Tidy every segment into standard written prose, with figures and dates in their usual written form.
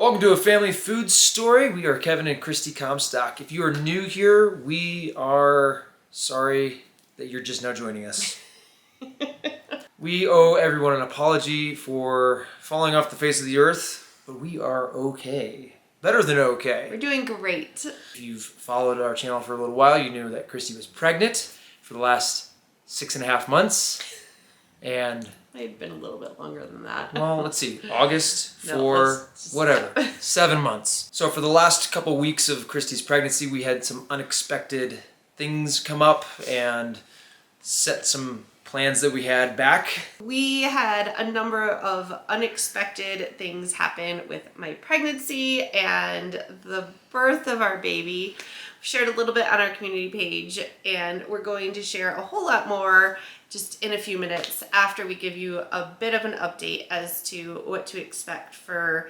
Welcome to a family food story. We are Kevin and Christy Comstock. If you are new here, we are sorry that you're just now joining us. We owe everyone an apology for falling off the face of the earth, but we are okay. Better than okay. We're doing great. If you've followed our channel for a little while, you knew that Christy was pregnant for the last 6.5 months. And I've been a little bit longer than that. well, let's see, August for whatever, 7 months. So for the last couple weeks of Christy's pregnancy, we had some unexpected things come up and set some plans that we had back. We had a number of unexpected things happen with my pregnancy and the birth of our baby. We shared a little bit on our community page, and we're going to share a whole lot more just in a few minutes after we give you a bit of an update as to what to expect for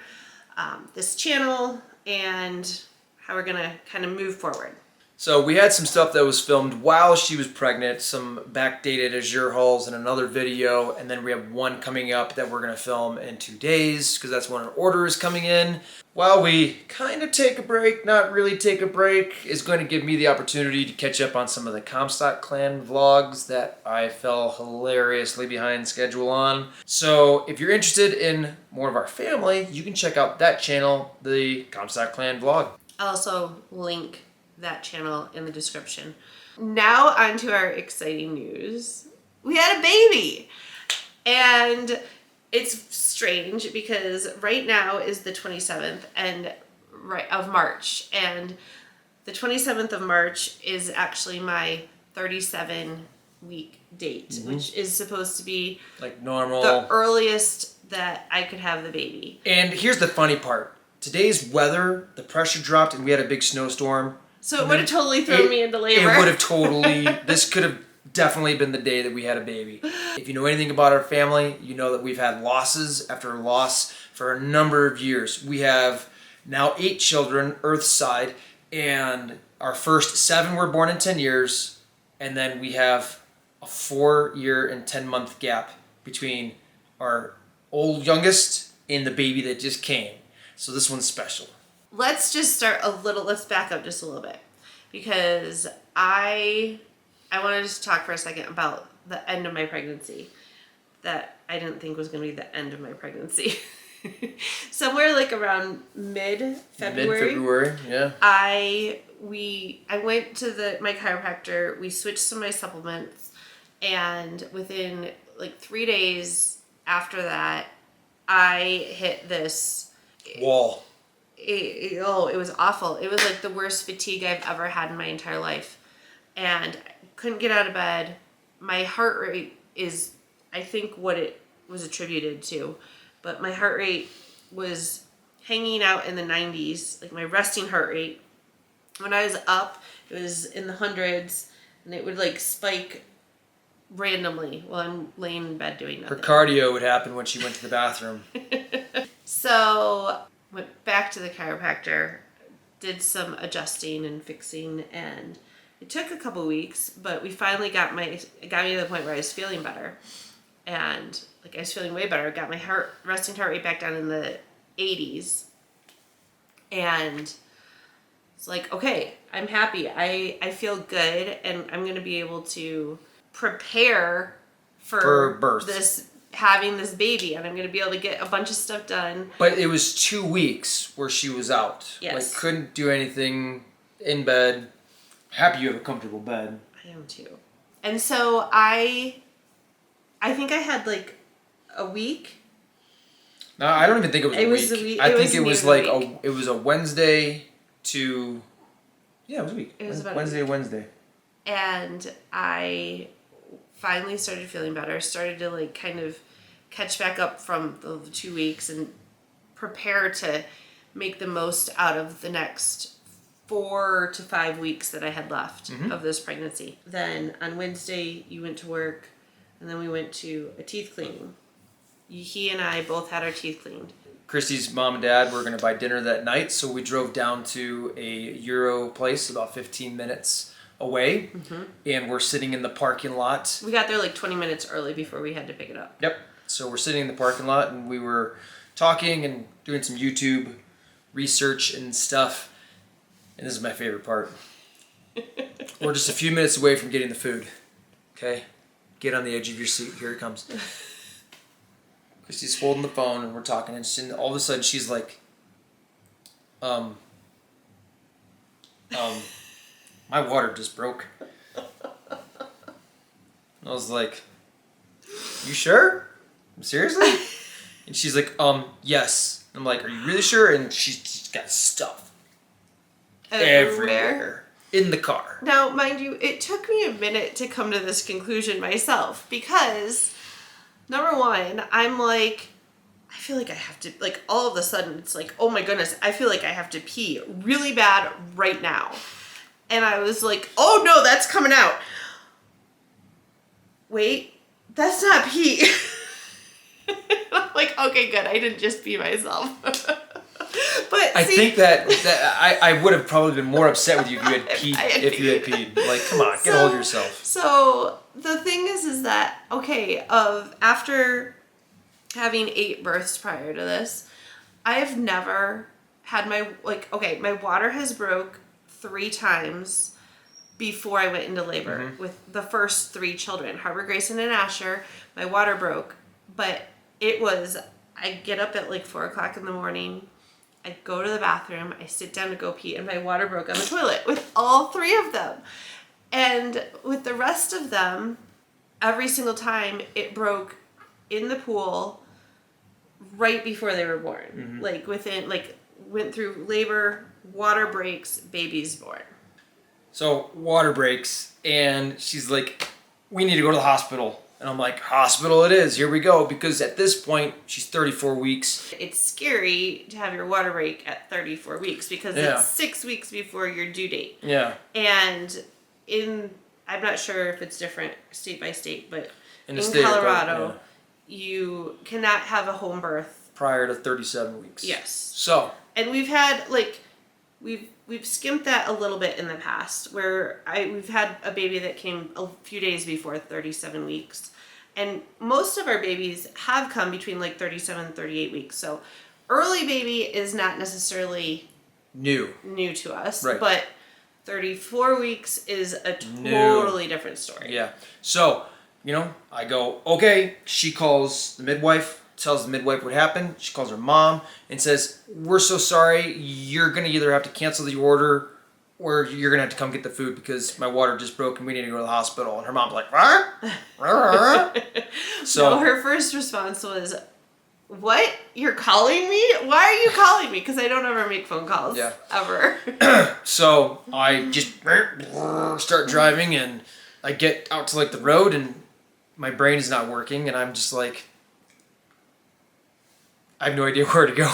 this channel and how we're gonna kind of move forward. So we had some stuff that was filmed while she was pregnant, some backdated Azure hauls and another video, and then we have one coming up that we're gonna film in 2 days because that's when an order is coming in. While we kind of take a break, not really take a break, is going to give me the opportunity to catch up on some of the Comstock clan vlogs that I fell hilariously behind schedule on. So if you're interested in more of our family, you can check out that channel, the Comstock clan vlog. I'll also link that channel in the description. Now on to our exciting news. We had a baby, and it's strange because right now is the 27th of March, and the 27th of March is actually my 37-week date, which is supposed to be like normal, the earliest that I could have the baby. And here's the funny part. Today's weather, the pressure dropped and we had a big snowstorm. So it would have totally thrown me into labor. It would have totally, this could have definitely been the day that we had a baby. If you know anything about our family, you know that we've had losses after loss for a number of years. We have now 8 children, Earthside, and our first 7 were born in 10 years, and then we have a 4-year and 10-month gap between our youngest and the baby that just came. So this one's special. Let's back up just a little bit, because I want to just talk for a second about the end of my pregnancy that I didn't think was going to be the end of my pregnancy. Somewhere like around mid-February. Yeah. I went to my chiropractor, we switched some of my supplements, and within like 3 days after that, I hit this wall. It was awful. It was like the worst fatigue I've ever had in my entire life. And I couldn't get out of bed. My heart rate is, I think, what it was attributed to. But my heart rate was hanging out in the 90s, like my resting heart rate. When I was up, it was in the hundreds, and it would like spike randomly while I'm laying in bed doing nothing. Her cardio would happen when she went to the bathroom. So went back to the chiropractor, did some adjusting and fixing, and it took a couple weeks, but we finally got me to the point where I was feeling better. And like I was feeling way better. I got my resting heart rate back down in the 80s. And it's like, okay, I'm happy. I feel good, and I'm going to be able to prepare for birth. Having this baby, and I'm going to be able to get a bunch of stuff done. But it was 2 weeks where she was out. Yes. Like, couldn't do anything in bed. Happy you have a comfortable bed. I am too. And so I think I had like a week. No, I don't even think it was a week. I think it was like it was a Wednesday to, yeah, it was a week. It was about Wednesday to Wednesday. And I finally started feeling better, started to like kind of catch back up from the 2 weeks and prepare to make the most out of the next 4 to 5 weeks that I had left of this pregnancy. Then on Wednesday, you went to work, and then we went to a teeth cleaning. He and I both had our teeth cleaned. Christy's mom and dad were going to buy dinner that night, so we drove down to a Euro place about 15 minutes away, and we're sitting in the parking lot. We got there like 20 minutes early before we had to pick it up. Yep. So we're sitting in the parking lot, and we were talking and doing some YouTube research and stuff. And this is my favorite part. We're just a few minutes away from getting the food. Okay? Get on the edge of your seat. Here it comes. Christy's holding the phone and we're talking, and all of a sudden she's like, my water just broke. I was like, you sure? Seriously? And she's like, yes. I'm like, are you really sure? And she's got stuff everywhere in the car. Now, mind you, it took me a minute to come to this conclusion myself because, number one, I'm like, I feel like I have to, like, all of a sudden, it's like, oh my goodness, I feel like I have to pee really bad right now. And I was like, oh no, that's coming out. Wait, that's not pee. I'm like, okay, good. I didn't just pee myself. But I think that I would have probably been more upset with you if you had peed. Like, come on, get a hold of yourself. So the thing is that, okay, after having 8 births prior to this, I have never had my water has broke 3 times before I went into labor with the first 3 children, Harbor, Grayson, and Asher. My water broke, but I get up at like 4 o'clock in the morning, I go to the bathroom, I sit down to go pee, and my water broke on the toilet with all 3 of them. And with the rest of them, every single time it broke in the pool right before they were born. Like went through labor, water breaks, baby's born. So water breaks, and she's like, we need to go to the hospital. And I'm like, hospital it is, here we go. Because at this point, she's 34 weeks. It's scary to have your water break at 34 weeks because it's 6 weeks before your due date. Yeah. And I'm not sure if it's different state by state, but in Colorado, you cannot have a home birth prior to 37 weeks. Yes. So. And we've had, we've skimped that a little bit in the past where we've had a baby that came a few days before 37 weeks. And most of our babies have come between 37 and 38 weeks. So early baby is not necessarily new to us, right. But 34 weeks is a totally different story. Yeah. So, I go, okay, she calls the midwife, tells the midwife what happened. She calls her mom and says, we're so sorry. You're going to either have to cancel the order or you're going to have to come get the food because my water just broke and we need to go to the hospital. And her mom's like, So no, her first response was, what? You're calling me? Why are you calling me? Because I don't ever make phone calls. Yeah. Ever. So I just start driving and I get out to the road and my brain is not working and I'm just like, I have no idea where to go.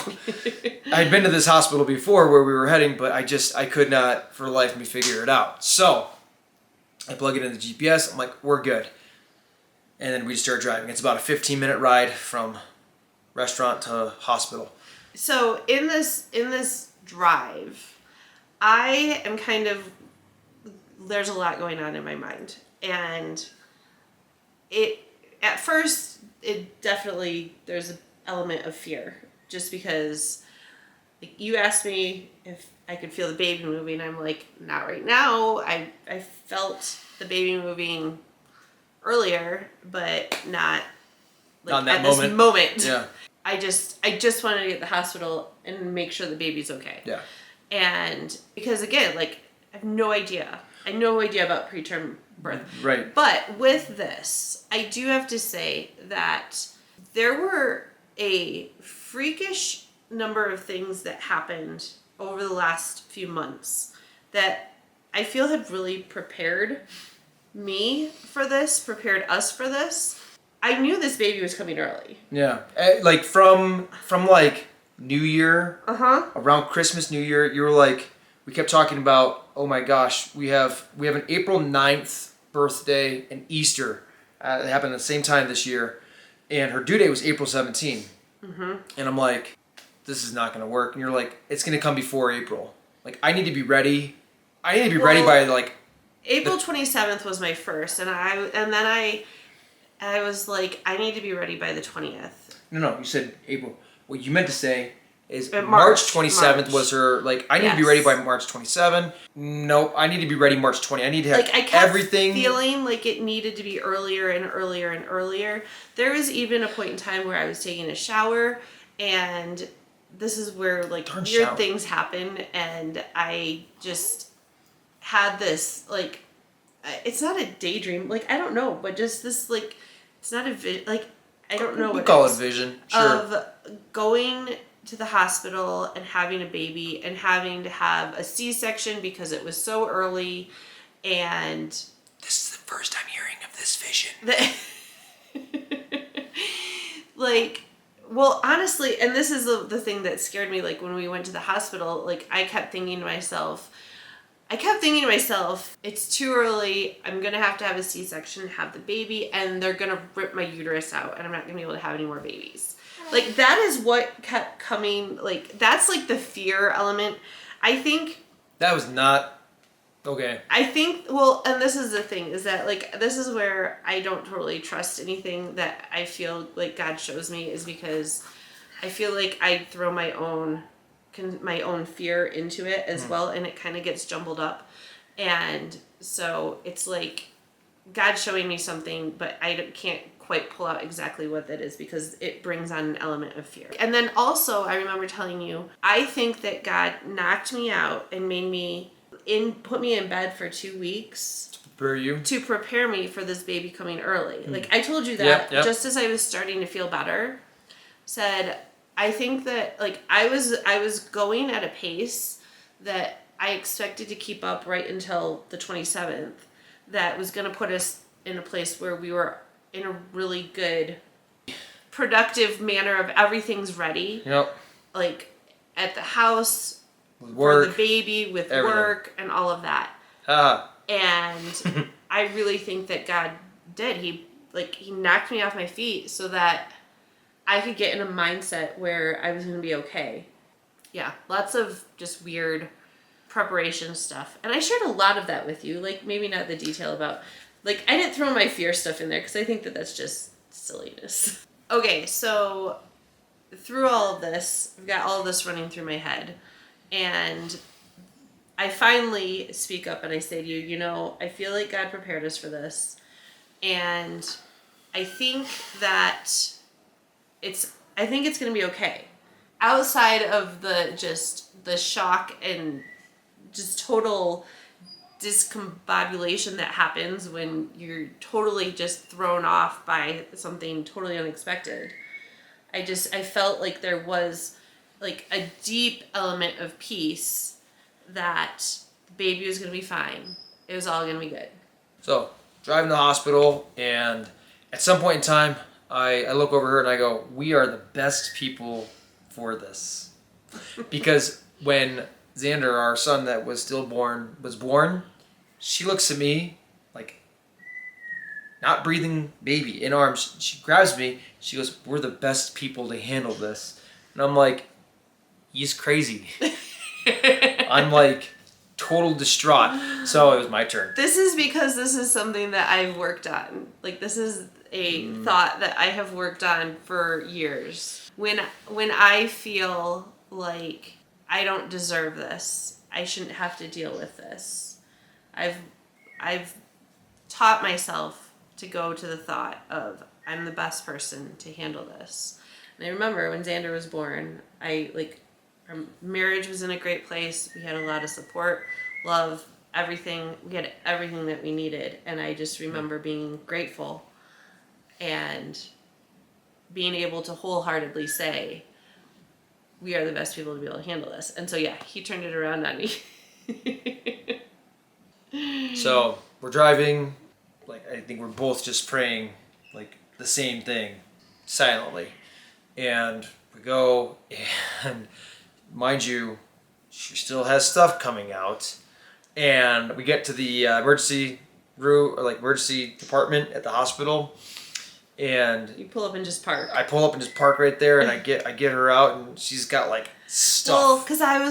I'd been to this hospital before where we were heading, but I could not for the life of me figure it out. So I plug it in the GPS. I'm like, we're good. And then we start driving. It's about a 15-minute ride from restaurant to hospital. So in this drive, I am there's a lot going on in my mind. And at first, there's an element of fear. Just because you asked me if I could feel the baby moving. I'm like, not right now. I felt the baby moving earlier, but not at that this moment. Yeah. I just wanted to get to the hospital and make sure the baby's okay. Yeah. And because again, I have no idea. I have no idea about preterm birth. Right. But with this, I do have to say that there were a freakish number of things that happened over the last few months that I feel had really prepared me for this, prepared us for this. I knew this baby was coming early. Yeah. From New Year, around Christmas, New Year, you were we kept talking about, oh my gosh, we have an April 9th birthday and Easter. It happened at the same time this year. And her due date was April 17th. Mm-hmm. And I'm like, this is not going to work. And you're like, it's going to come before April. I need to be ready. I need to be ready by April 27th was my first. And then I was like, I need to be ready by the 20th. No, you said April. What you meant to say is March, March 27th March. was her, like, I need to be ready by March 27. Nope, I need to be ready March 20. I need to have I kept everything. Feeling like it needed to be earlier and earlier and earlier. There was even a point in time where I was taking a shower, and this is where like weird things happen, and I just had this like, it's not a daydream, like I don't know, but just this like, it's not a like, I don't know. We call it vision. Sure. Of going to the hospital and having a baby and having to have a C-section because it was so early, and this is the first I'm hearing of this vision. Like, well, honestly, and this is the thing that scared me, like when we went to the hospital, like I kept thinking to myself, it's too early. I'm going to have a C-section, have the baby, and they're going to rip my uterus out, and I'm not going to be able to have any more babies. Like, that is what kept coming. Like, that's like the fear element. I think. That was not. Okay. I think, well, and this is the thing, is that, like, this is where I don't totally trust anything that I feel like God shows me, is because I feel like I throw my own fear into it as well, and it kind of gets jumbled up. And so it's like God showing me something, but I can't quite pull out exactly what that is, because it brings on an element of fear. And then also, I remember telling you, I think that God knocked me out and put me in bed for 2 weeks to prepare me for this baby coming early. Like I told you that just as I was starting to feel better, said, I think that like I was going at a pace that I expected to keep up right until the 27th, that was going to put us in a place where we were in a really good, productive manner of everything's ready. Yep. Like at the house, work, for the baby, with everything. Work, and all of that. And I really think that God did. He knocked me off my feet so that I could get in a mindset where I was going to be okay. Yeah, lots of just weird preparation stuff. And I shared a lot of that with you. Like, maybe not the detail about, like, I didn't throw my fear stuff in there because I think that that's just silliness. Okay, so through all of this, I've got all of this running through my head. And I finally speak up and I say to you, you know, I feel like God prepared us for this. And I think that it's going to be okay. Outside of the shock and just total discombobulation that happens when you're totally just thrown off by something totally unexpected. I felt like there was like a deep element of peace that the baby was going to be fine. It was all going to be good. So, driving to the hospital, and at some point in time, I look over her and I go, we are the best people for this. Because when Xander, our son that was stillborn, was born, she looks at me like, not breathing baby in arms. She grabs me. She goes, we're the best people to handle this. And I'm like, he's crazy. I'm like total distraught. So it was my turn. This is because this is something that I've worked on. Like, this is a thought that I have worked on for years. When I feel like I don't deserve this, I shouldn't have to deal with this, I've taught myself to go to the thought of, I'm the best person to handle this. And I remember when Xander was born, our marriage was in a great place. We had a lot of support, love, everything. We had everything that we needed. And I just remember being grateful and being able to wholeheartedly say, we are the best people to be able to handle this. And so, yeah, he turned it around on me. So we're driving, like, I think we're both just praying like the same thing silently. And we go, and mind you, she still has stuff coming out. And we get to the emergency room, or like emergency department at the hospital. And you pull up and just park. I pull up and just park right there, and I get her out, and she's got like stuff. Well, because I'm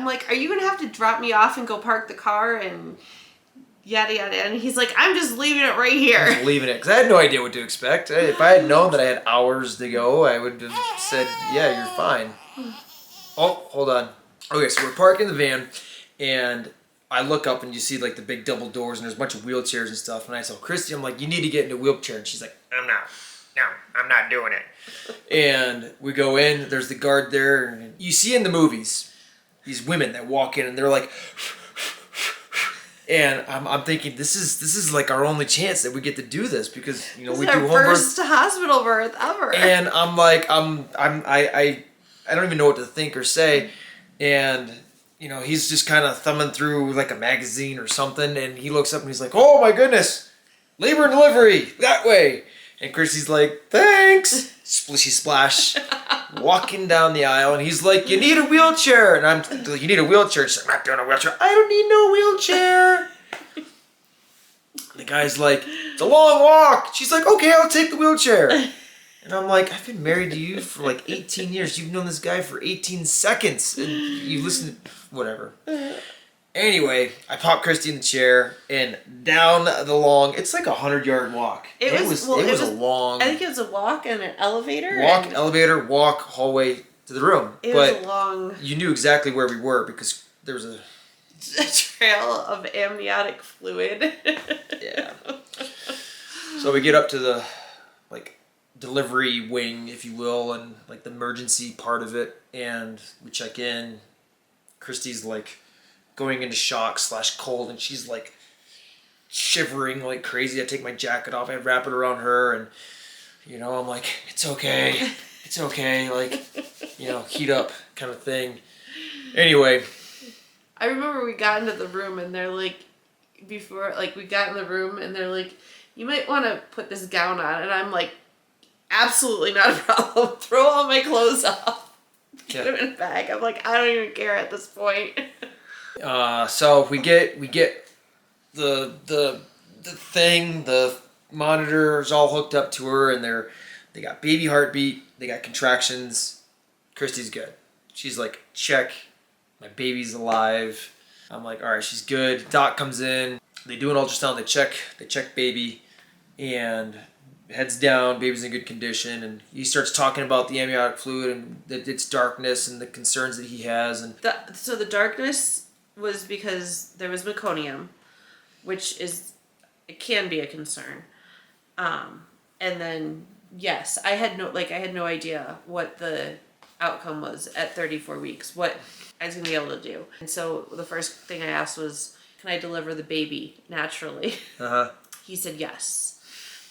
like, are you gonna have to drop me off and go park the car and yada yada? And he's like, I'm just leaving it right here. I'm just leaving it because I had no idea what to expect. If I had known that I had hours to go, I would have said, yeah, you're fine. Oh, hold on. Okay, so we're parking the van, and I look up and you see like the big double doors, and there's a bunch of wheelchairs and stuff. And I tell Christy, I'm like, you need to get in a wheelchair. And she's like, I'm not doing it. And we go in, there's the guard there, and you see in the movies, these women that walk in and they're like, and I'm thinking this is like our only chance that we get to do this because we do home birth. First hospital birth ever. And I'm like I don't even know what to think or say, and he's just kind of thumbing through like a magazine or something, and he looks up and he's like, oh my goodness, labor and delivery that way, and Christy's like, thanks, splishy splash, walking down the aisle, and he's like, you need a wheelchair, and I'm like, you need a wheelchair. She's like, I'm not doing a wheelchair. I don't need no wheelchair. The guy's like, it's a long walk. She's like, okay, I'll take the wheelchair. And I'm like, I've been married to you for like 18 years. You've known this guy for 18 seconds. And you listened, whatever. Anyway, I popped Christy in the chair and down the long, it's like 100-yard walk. It was a long. I think it was a walk and an elevator. Elevator, walk, hallway to the room. It was a long. You knew exactly where we were because there was a trail of amniotic fluid. Yeah. So we get up to the delivery wing, if you will, and like the emergency part of it, and we check in. Christy's like going into shock / cold, and she's like shivering like crazy. I take my jacket off, I wrap it around her, and I'm like, it's okay, like heat up kind of thing. Anyway, I remember we got into the room and they're like, before, like we got in the room and they're like, you might want to put this gown on, and I'm like, absolutely not a problem. Throw all my clothes off. Get them in a bag. I'm like, I don't even care at this point. So we get the thing, the monitors all hooked up to her, and they got baby heartbeat, they got contractions. Christy's good. She's like, check, my baby's alive. I'm like, all right, she's good. Doc comes in, they do an ultrasound, they check baby, and heads down, baby's in good condition, and he starts talking about the amniotic fluid and its darkness and the concerns that he has. And so the darkness was because there was meconium, which it can be a concern. And then yes, I had no idea what the outcome was at 34 weeks, what I was gonna be able to do. And so the first thing I asked was, can I deliver the baby naturally? He said yes.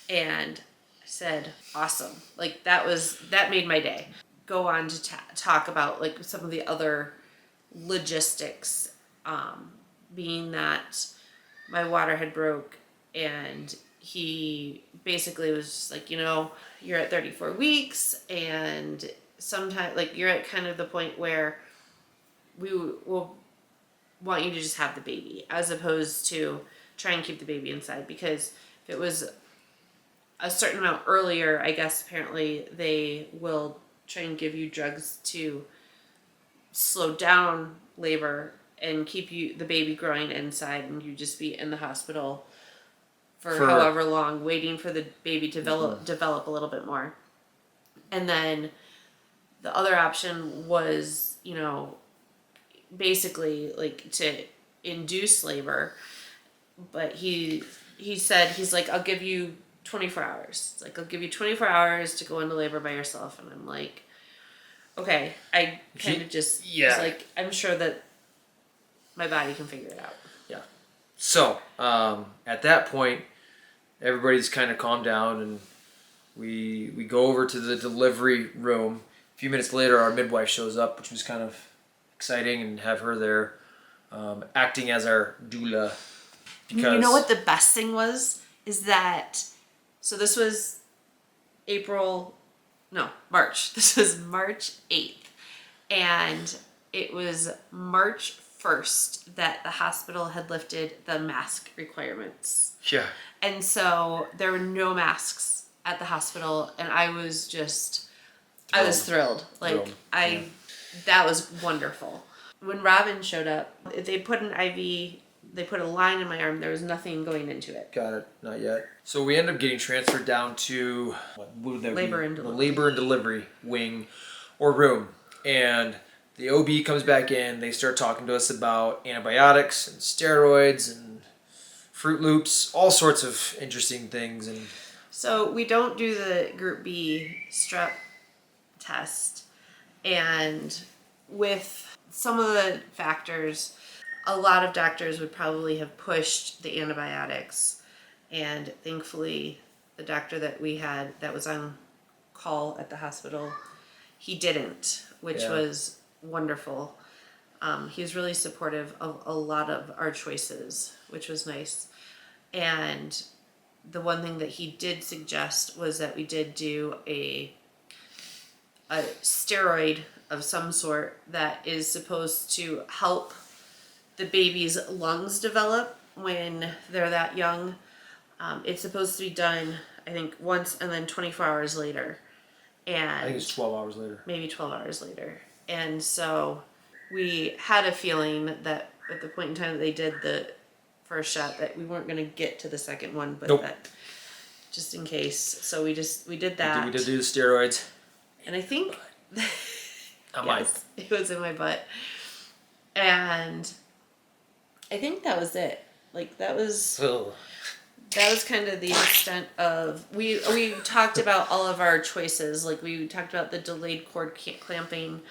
And I said, awesome. Like that made my day. Go on to talk about like some of the other logistics, being that my water had broke, and he basically was just like, you're at 34 weeks, and sometimes like you're at kind of the point where we will want you to just have the baby as opposed to try and keep the baby inside, because if it was a certain amount earlier, I guess apparently they will try and give you drugs to slow down labor and keep the baby growing inside, and you just be in the hospital for however long, waiting for the baby to develop a little bit more. And then the other option was, basically like to induce labor, but he said, he's like, I'll give you 24 hours. It's like, I'll give you 24 hours to go into labor by yourself. And I'm like, okay. I kind of just was like, I'm sure that my body can figure it out. Yeah. So at that point, everybody's kind of calmed down, and we go over to the delivery room. A few minutes later, our midwife shows up, which was kind of exciting, and have her there acting as our doula. Because you know what the best thing was? Is that, so this was March. This was March 8th. And it was March 1st that the hospital had lifted the mask requirements. Yeah. And so there were no masks at the hospital, and I was thrilled. Like, that was wonderful. When Robin showed up, they put an IV, they put a line in my arm. There was nothing going into it. Got it. Not yet. So we end up getting transferred down to labor and delivery. The labor and delivery wing or room. And the OB comes back in. They start talking to us about antibiotics and steroids and Fruit Loops, all sorts of interesting things. And so we don't do the Group B strep test. And with some of the factors, a lot of doctors would probably have pushed the antibiotics. And thankfully, the doctor that we had that was on call at the hospital, he didn't, which was wonderful. He was really supportive of a lot of our choices, which was nice. And the one thing that he did suggest was that we did do a steroid of some sort that is supposed to help the baby's lungs develop when they're that young. It's supposed to be done, I think, once and then 24 hours later. And I think it's 12 hours later. Maybe 12 hours later. And so we had a feeling that at the point in time that they did the first shot that we weren't going to get to the second one, but that just in case. So we did that. We did do the steroids. And I think yes, it was in my butt. And I think that was it. Like that was kind of the extent of we talked about all of our choices. Like we talked about the delayed cord clamping.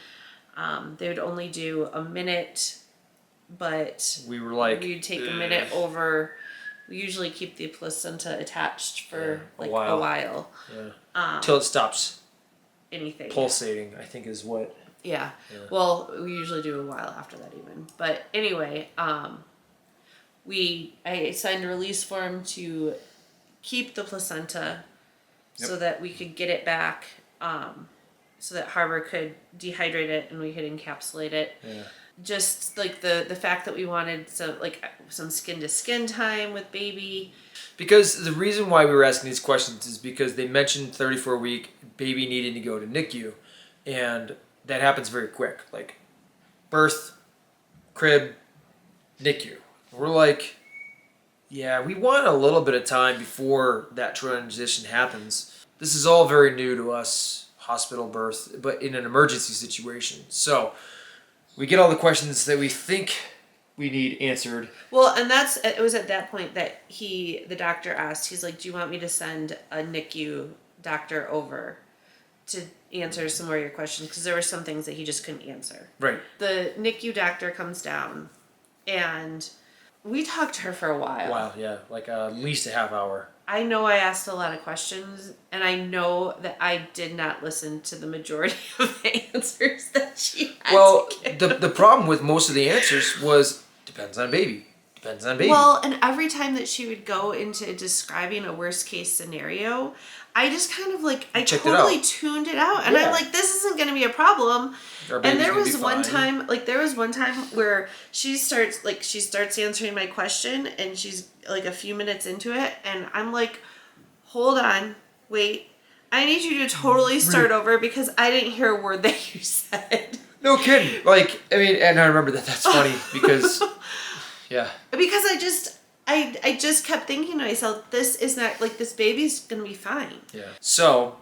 They would only do a minute, but we were like we'd take a minute over. We usually keep the placenta attached for a while. Yeah. Till it stops anything pulsating, I think is what. Yeah. Well, we usually do a while after that even. But anyway, I signed a release form to keep the placenta so that we could get it back, so that Harbor could dehydrate it and we could encapsulate it. Yeah. Just like the fact that we wanted some skin to skin time with baby. Because the reason why we were asking these questions is because they mentioned 34-week baby needing to go to NICU, and that happens very quick. Like birth, crib, NICU. We're like, yeah, we want a little bit of time before that transition happens. This is all very new to us, hospital birth, but in an emergency situation. So we get all the questions that we think we need answered. Well, and it was at that point that the doctor asked, he's like, do you want me to send a NICU doctor over to answer some more of your questions? Because there were some things that he just couldn't answer. Right. The NICU doctor comes down and we talked to her for a while. Wow, yeah, like at least a half hour. I know I asked a lot of questions, and I know that I did not listen to the majority of the answers that she had. Well, the problem with most of the answers was depends on baby. Depends on baby. Well, and every time that she would go into describing a worst case scenario, I just kind of I totally tuned it out, and I'm like, this isn't going to be a problem. And there was one time where she starts answering my question, and she's like a few minutes into it, and I'm like, hold on, wait, I need you to totally start over because I didn't hear a word that you said. No kidding. And I remember that's funny because, yeah. Because I just kept thinking to myself, this is not, this baby's going to be fine. Yeah. So,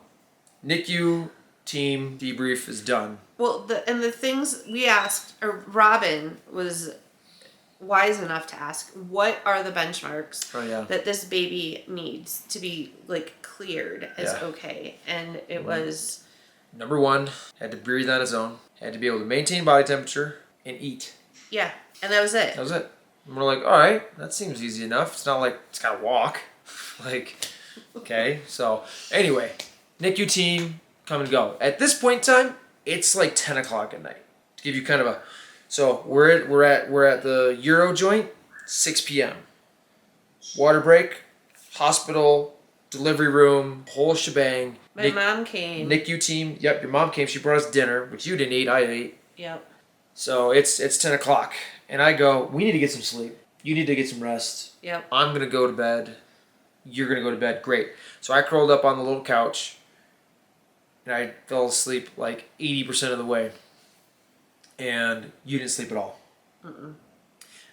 NICU team debrief is done. Well, the things we asked, or Robin was wise enough to ask, what are the benchmarks that this baby needs to be, cleared as okay? And it was... Number 1, had to breathe on his own, had to be able to maintain body temperature, and eat. Yeah, and that was it. That was it. And we're like, all right, that seems easy enough. It's not like it's got to walk. Okay. So anyway, NICU team, come and go. At this point in time, it's 10 o'clock at night. To give you kind of a, so we're at the Euro joint, 6 p.m. Water break, hospital, delivery room, whole shebang. My mom came. NICU team, yep, your mom came. She brought us dinner, which you didn't eat, I ate. Yep. So it's 10 o'clock. And I go, we need to get some sleep. You need to get some rest. Yep. I'm going to go to bed. You're going to go to bed. Great. So I curled up on the little couch. And I fell asleep 80% of the way. And you didn't sleep at all. Mm-mm.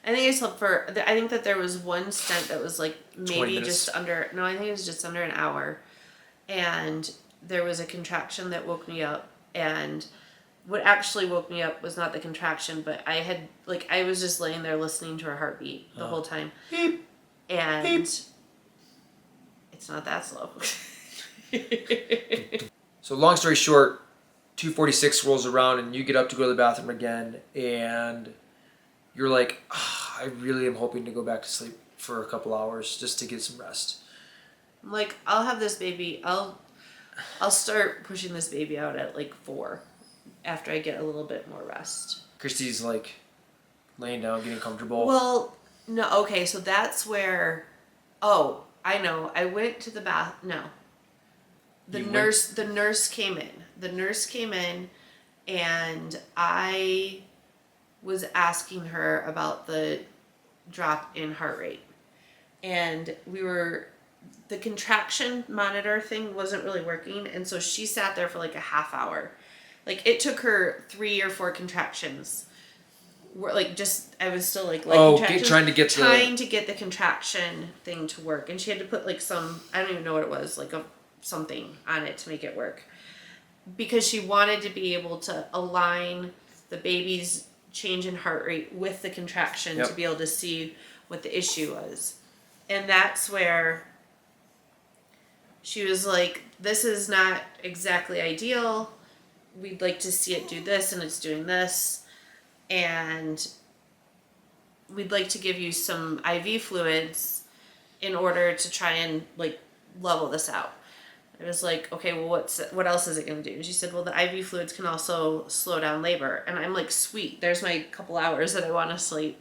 I think I slept I think that there was one stent that was maybe just under, no, I think it was just under an hour. And there was a contraction that woke me up. And what actually woke me up was not the contraction, but I was just laying there listening to her heartbeat the whole time. Beep. And Beep. it's not that slow. So long story short, 2:46 rolls around and you get up to go to the bathroom again, and you're like, I really am hoping to go back to sleep for a couple hours just to get some rest. I'm like, I'll have this baby. I'll start pushing this baby out at like 4 after I get a little bit more rest. Christy's like laying down, getting comfortable. Well, no, okay, so that's where, oh, I know. I went to the bath. No. The nurse came in. The nurse came in, and I was asking her about the drop in heart rate. And the contraction monitor thing wasn't really working, and so she sat there for like a half hour. Like, it took her 3 or 4 contractions. I was still like trying to get the contraction thing to work, and she had to put like I don't even know what it was, like something on it to make it work, because she wanted to be able to align the baby's change in heart rate with the contraction to be able to see what the issue was. And that's where she was like, this is not exactly ideal. We'd like to see it do this, and it's doing this. And we'd like to give you some IV fluids in order to try and like level this out. I was like, okay, well, what else is it going to do? And she said, well, the IV fluids can also slow down labor. And I'm like, sweet, there's my couple hours that I want to sleep.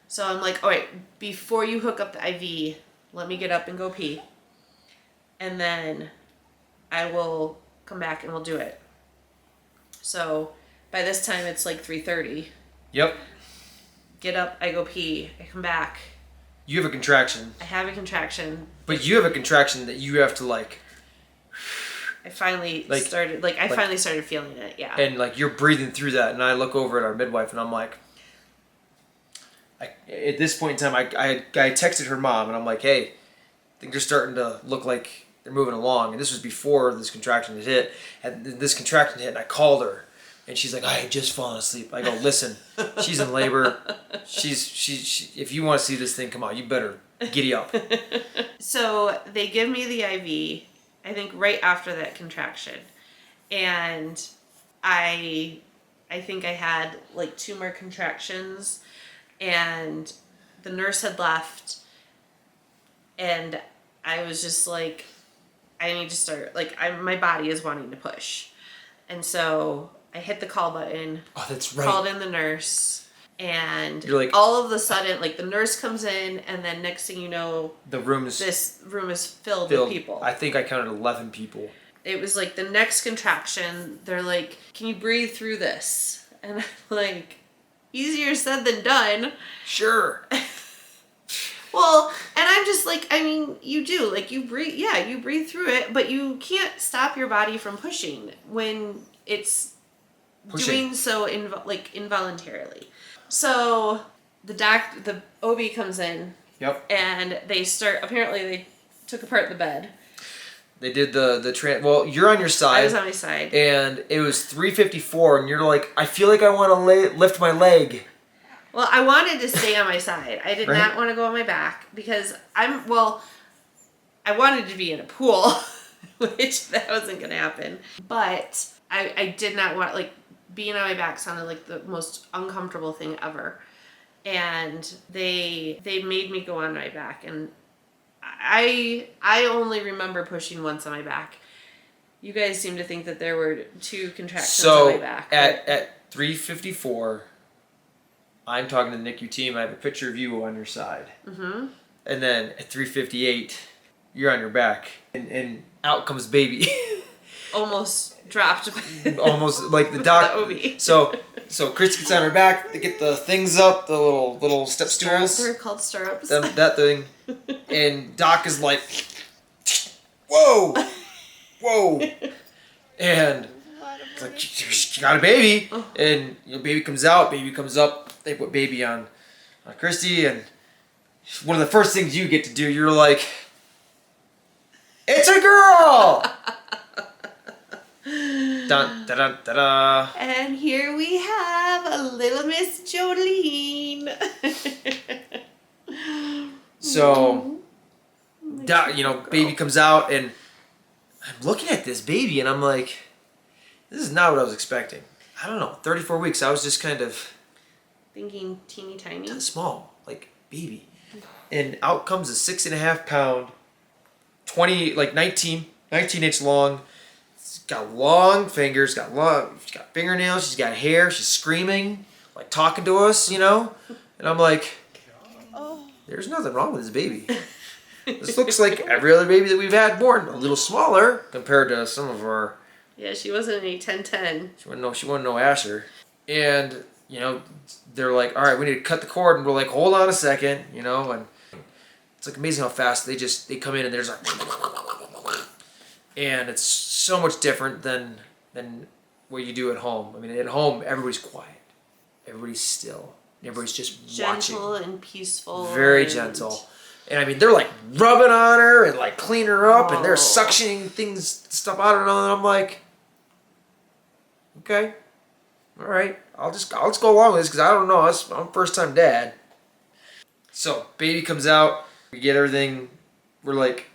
So I'm like, all right, before you hook up the IV, let me get up and go pee. And then I will come back and we'll do it. So by this time, it's like 3:30. Yep. Get up, I go pee, I come back. You have a contraction. I have a contraction. But you have a contraction that you have to like... I finally started feeling it, yeah. And like you're breathing through that, and I look over at our midwife and I'm like... at this point in time, I texted her mom and I'm like, hey, I think they're starting to look like they're moving along. And this was before this contraction had hit. And this contraction hit, and I called her. And she's like, I had just fallen asleep. I go, listen, she's in labor. She if you want to see this thing come out, you better giddy up. So they give me the IV, I think right after that contraction. And I think I had like 2 more contractions, and the nurse had left, and I was just like, I need to start, like, my body is wanting to push. And so I hit the call button. Oh, that's right. Called in the nurse, and you're like, all of a sudden, like, the nurse comes in, and then next thing you know, this room is filled with people. I think I counted 11 people. It was like the next contraction, they're like, can you breathe through this? And I'm like, easier said than done. Sure. Well, and I'm just like, I mean, you do, like, you breathe through it, but you can't stop your body from pushing when it's doing so involuntarily. So the OB comes in. Yep. And apparently they took apart the bed. They did well, you're on your side. I was on my side. And it was 3:54, and you're like, I feel like I want to lift my leg. Well, I wanted to stay on my side. I did not want to go on my back because I wanted to be in a pool, which that wasn't going to happen. But I did not want, like, being on my back sounded like the most uncomfortable thing ever. And they made me go on my back, and I only remember pushing once on my back. You guys seem to think that there were 2 contractions on my back. So at 3:54, I'm talking to the NICU team. I have a picture of you on your side. Mm-hmm. And then at 3:58, you're on your back, and out comes baby. Almost dropped. Almost like the doc. The OB. So Chris gets on her back. They get the things up, the little step stools. They're called stirrups. That thing. And Doc is like, whoa, and it's like, she got a baby, and baby comes out, baby comes up. They put baby on Christy, and one of the first things you get to do, you're like, it's a girl. Dun, da, da, da, da. And here we have a little Miss Jolene. So, baby comes out, and I'm looking at this baby, and I'm like, this is not what I was expecting. I don't know, 34 weeks, I was just kind of Thinking teeny tiny. small, like baby. And out comes a 6.5 pound, 19 inch long. She's got long fingers, she's got fingernails, she's got hair, she's screaming, like talking to us, And I'm like, there's nothing wrong with this baby. This looks like every other baby that we've had born, a little smaller compared to some of our. Yeah, she wasn't a 10-10. She wasn't no Asher. And, they're like, all right, we need to cut the cord. And we're like, hold on a second, and it's like amazing how fast they come in and there's like, and it's so much different than what you do at home. I mean, at home, everybody's quiet. Everybody's still. Everybody's just watching. Gentle and peaceful. Very gentle. And I mean, they're like rubbing on her and like cleaning her up and they're suctioning stuff out of her. And I'm like, okay, all right, I'll just go along with this because I don't know. I'm first time dad. So baby comes out, we get everything. We're like,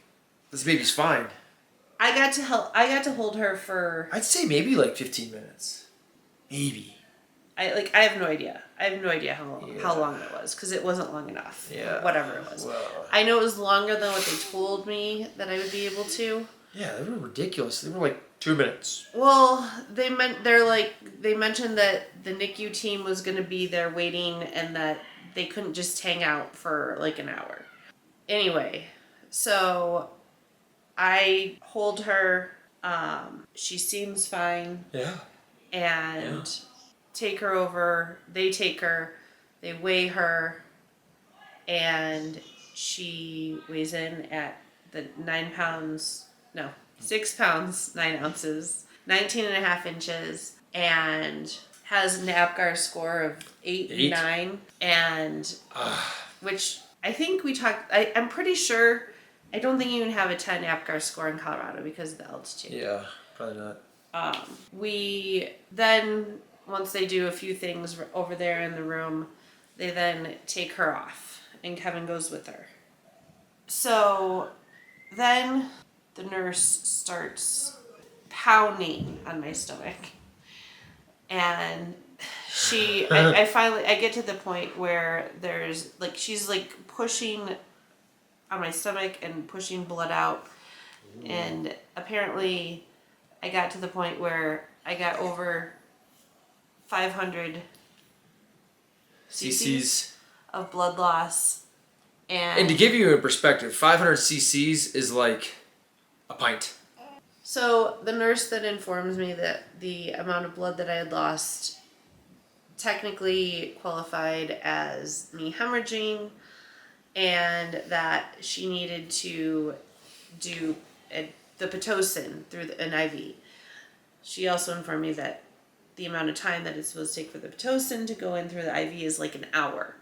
this baby's fine. I got to hold her for. I'd say maybe like 15 minutes, maybe. I have no idea. I have no idea how long it was because it wasn't long enough. Yeah. Whatever it was. Well, I know it was longer than what they told me that I would be able to. Yeah, they were ridiculous. They were like 2 minutes. Well, they mentioned that the NICU team was going to be there waiting and that they couldn't just hang out for like an hour. Anyway, so I hold her. She seems fine. Yeah. And take her over. They take her. They weigh her. And she weighs in at the 6 pounds, 9 ounces, 19.5 inches, and has an APGAR score of 8 and 9. And which I think we talked, I'm pretty sure, I don't think you even have a 10 APGAR score in Colorado because of the altitude. Yeah, probably not. We then, once they do a few things over there in the room, they then take her off and Kevin goes with her. So then the nurse starts pounding on my stomach. And I get to the point where she's like pushing on my stomach and pushing blood out. Ooh. And apparently I got to the point where I got over 500 cc's of blood loss. And to give you a perspective, 500 cc's is like a pint. So the nurse then informs me that the amount of blood that I had lost technically qualified as me hemorrhaging and that she needed to do the Pitocin through an IV. She also informed me that the amount of time that it's supposed to take for the Pitocin to go in through the IV is like an hour.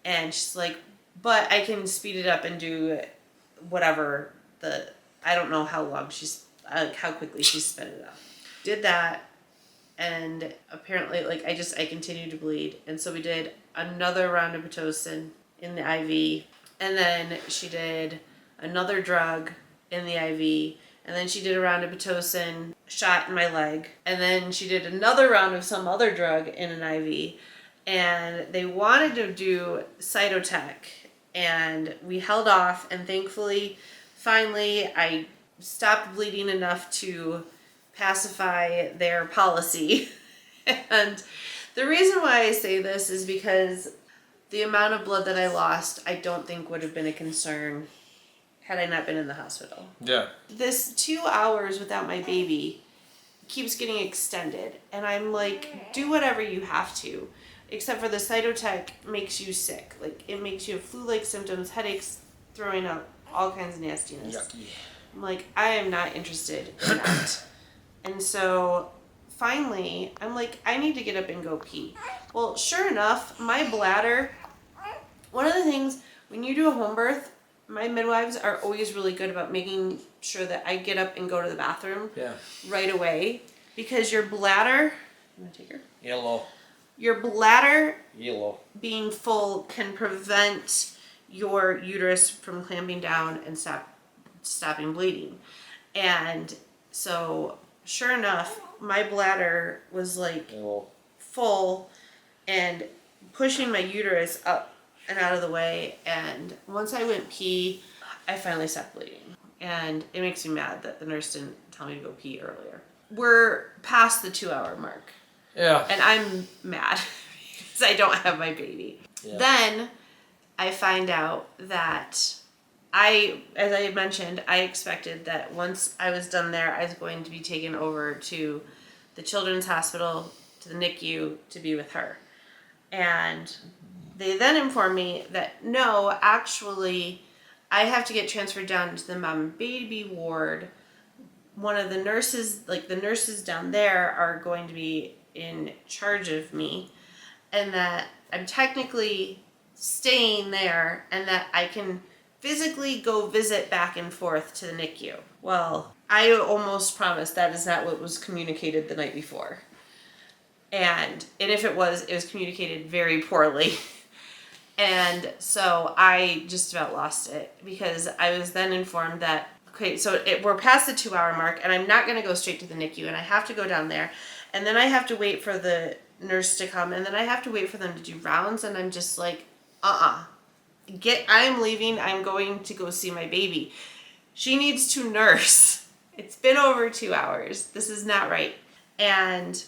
And she's like, but I can speed it up and do whatever I don't know how long how quickly she sped it up. Did that, and apparently, I continued to bleed, and so we did another round of Pitocin in the IV, and then she did another drug in the IV, and then she did a round of Pitocin shot in my leg, and then she did another round of some other drug in an IV, and they wanted to do Cytotec, and we held off, and thankfully, finally, I stopped bleeding enough to pacify their policy. And the reason why I say this is because the amount of blood that I lost, I don't think would have been a concern had I not been in the hospital. Yeah. This 2 hours without my baby keeps getting extended. And I'm like, do whatever you have to. Except for the Cytotec makes you sick. Like, it makes you have flu-like symptoms, headaches, throwing up, all kinds of nastiness. Yucky. I'm like, I am not interested in that. And so finally, I'm like, I need to get up and go pee. Well, sure enough, my bladder, one of the things, when you do a home birth, my midwives are always really good about making sure that I get up and go to the bathroom right away. because your bladder, I'm gonna take her. Yellow. Your bladder Yellow. being full can prevent your uterus from clamping down and stopping bleeding. And so, sure enough, my bladder was like Yellow. full and pushing my uterus up and out of the way. And once I went pee, I finally stopped bleeding. And it makes me mad that the nurse didn't tell me to go pee earlier. We're past the 2-hour mark. Yeah. And I'm mad because I don't have my baby. Yeah. Then I find out that as I had mentioned, I expected that once I was done there, I was going to be taken over to the children's hospital, to the NICU, to be with her. And they then informed me that no, actually, I have to get transferred down to the mom and baby ward. One of the nurses, like the nurses down there, are going to be in charge of me, and that I'm technically staying there and that I can physically go visit back and forth to the NICU. Well, I almost promised that is not what was communicated the night before. And if it was communicated very poorly. And so I just about lost it because I was then informed that, okay, so we're past the 2-hour mark and I'm not going to go straight to the NICU and I have to go down there. And then I have to wait for the nurse to come and then I have to wait for them to do rounds. And I'm just like, I'm leaving. I'm going to go see my baby. She needs to nurse. It's been over 2 hours. This is not right. And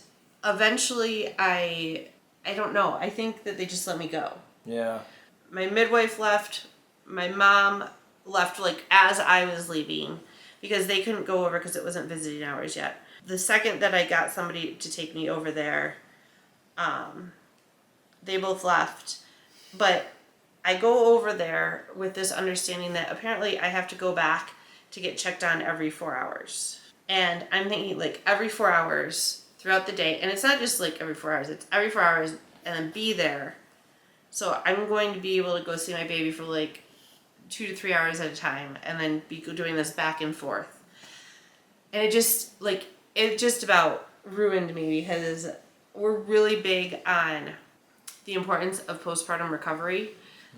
eventually I don't know. I think that they just let me go. Yeah. My midwife left. My mom left like as I was leaving because they couldn't go over because it wasn't visiting hours yet. The second that I got somebody to take me over there, they both left. But I go over there with this understanding that apparently I have to go back to get checked on every 4 hours. And I'm thinking like every 4 hours throughout the day. And it's not just like every 4 hours. It's every 4 hours and then be there. So I'm going to be able to go see my baby for like 2 to 3 hours at a time and then be doing this back and forth. And it just about ruined me because we're really big on the importance of postpartum recovery.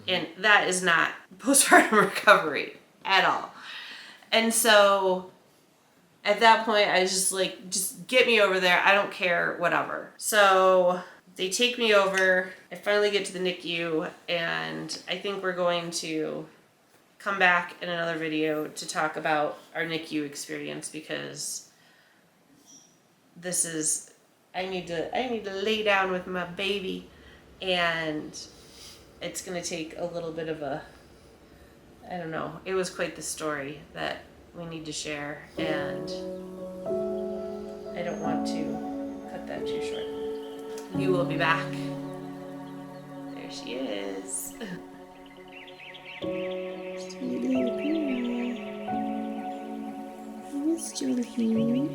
And that is not postpartum recovery at all. And so at that point, I was just like, just get me over there. I don't care, whatever. So they take me over. I finally get to the NICU, and I think we're going to come back in another video to talk about our NICU experience because I need to lay down with my baby, and it's going to take a little bit of I don't know. It was quite the story that we need to share, and I don't want to cut that too short. You will be back. There she is. Sweet little girl. Where's Jolene?